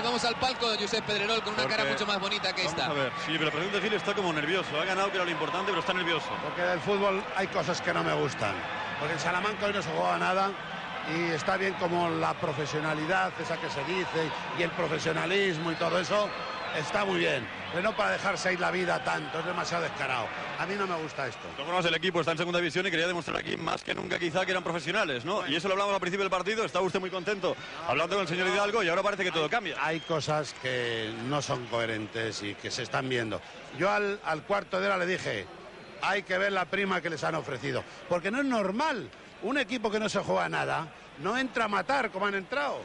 Y vamos al palco de Josep Pedrerol con una cara mucho más bonita que esta. Vamos a ver, sí, pero el presidente Gil está como nervioso. Ha ganado, que era lo importante, pero está nervioso. Porque del fútbol hay cosas que no me gustan. Porque en Salamanca hoy no se jugaba nada. Y está bien como la profesionalidad, esa que se dice, y el profesionalismo y todo eso, está muy bien. Pero no para dejarse ir la vida tanto, es demasiado descarado. A mí no me gusta esto. Todos el equipo está en segunda división y quería demostrar aquí más que nunca quizá que eran profesionales, ¿no? Y eso lo hablamos al principio del partido, estaba usted muy contento hablando con el señor Hidalgo y ahora parece que todo cambia. Hay cosas que no son coherentes y que se están viendo. Yo al cuarto de hora le dije, hay que ver la prima que les han ofrecido. Porque no es normal. Un equipo que no se juega nada no entra a matar como han entrado.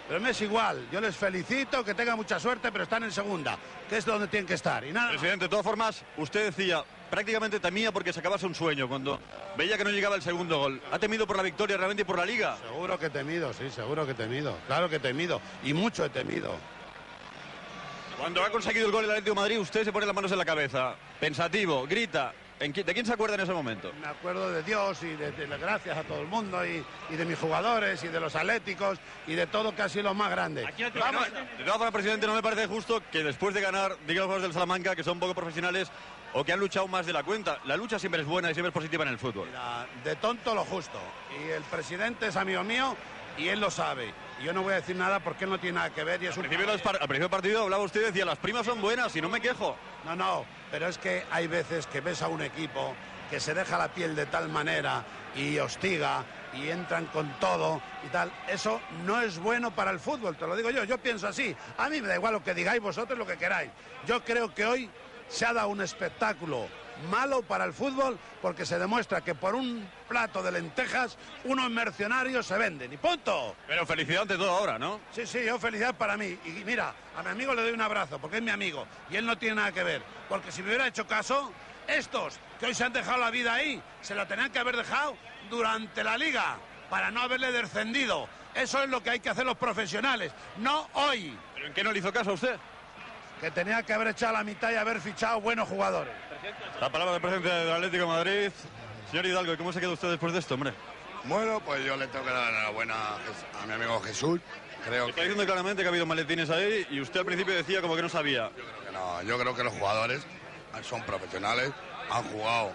Pero me es igual, yo les felicito, que tengan mucha suerte, pero están en segunda, que es donde tienen que estar. Y nada. Presidente, de todas formas, usted decía, prácticamente temía porque se acabase un sueño cuando veía que no llegaba el segundo gol. ¿Ha temido por la victoria realmente y por la Liga? Seguro que he temido, sí, seguro que he temido. Claro que he temido, y mucho he temido. Cuando ha conseguido el gol el Atlético de Madrid, usted se pone las manos en la cabeza, pensativo, grita. ¿De quién se acuerda en ese momento? Me acuerdo de Dios y de las gracias a todo el mundo y de mis jugadores y de los atléticos y de todo que ha sido lo más grande. Vamos. De todas formas, presidente, no me parece justo que después de ganar, diga los jugadores del Salamanca que son poco profesionales o que han luchado más de la cuenta. La lucha siempre es buena y siempre es positiva en el fútbol. Mira, de tonto lo justo. Y el presidente es amigo mío y él lo sabe. Y yo no voy a decir nada porque él no tiene nada que ver y es al principio del partido hablaba usted y decía, las primas son buenas y no me quejo. No, pero es que hay veces que ves a un equipo que se deja la piel de tal manera y hostiga y entran con todo y tal. Eso no es bueno para el fútbol, te lo digo yo pienso así. A mí me da igual lo que digáis vosotros, lo que queráis. Yo creo que hoy se ha dado un espectáculo malo para el fútbol porque se demuestra que por un plato de lentejas unos mercenarios se venden y punto. Pero felicidad ante todo ahora, ¿no? Sí, yo felicidad para mí. Y mira, a mi amigo le doy un abrazo porque es mi amigo y él no tiene nada que ver. Porque si me hubiera hecho caso, estos que hoy se han dejado la vida ahí, se lo tenían que haber dejado durante la Liga para no haberle descendido. Eso es lo que hay que hacer los profesionales, no hoy. ¿Pero en qué no le hizo caso a usted? Que tenía que haber echado la mitad y haber fichado buenos jugadores. La palabra del presidente del Atlético de Madrid. Señor Hidalgo, ¿cómo se queda usted después de esto, hombre? Bueno, pues yo le tengo que dar la enhorabuena a mi amigo Jesús. Está diciendo claramente que ha habido maletines ahí y usted al principio decía como que no sabía. Yo creo que los jugadores son profesionales, han jugado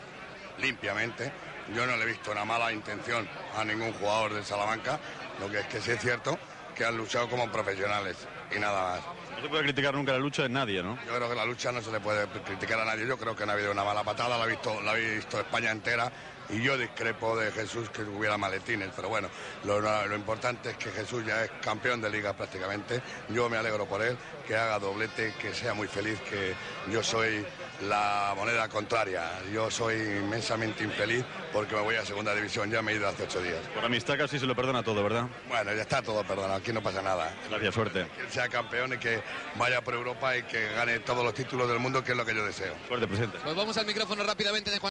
limpiamente. Yo no le he visto una mala intención a ningún jugador del Salamanca. Lo que es que sí es cierto que han luchado como profesionales y nada más. No se puede criticar nunca la lucha de nadie, ¿no? Yo creo que la lucha no se le puede criticar a nadie. Yo creo que no ha habido una mala patada, la ha visto España entera. Y yo discrepo de Jesús que hubiera maletines, pero bueno, lo importante es que Jesús ya es campeón de Liga prácticamente. Yo me alegro por él, que haga doblete, que sea muy feliz, que yo soy la moneda contraria. Yo soy inmensamente infeliz porque me voy a segunda división, ya me he ido hace 8 días. Por amistad casi se lo perdona todo, ¿verdad? Bueno, ya está todo perdonado, aquí no pasa nada. Gracias, suerte. Que él sea campeón y que vaya por Europa y que gane todos los títulos del mundo, que es lo que yo deseo. Suerte, presidente. Pues vamos al micrófono rápidamente de Juan.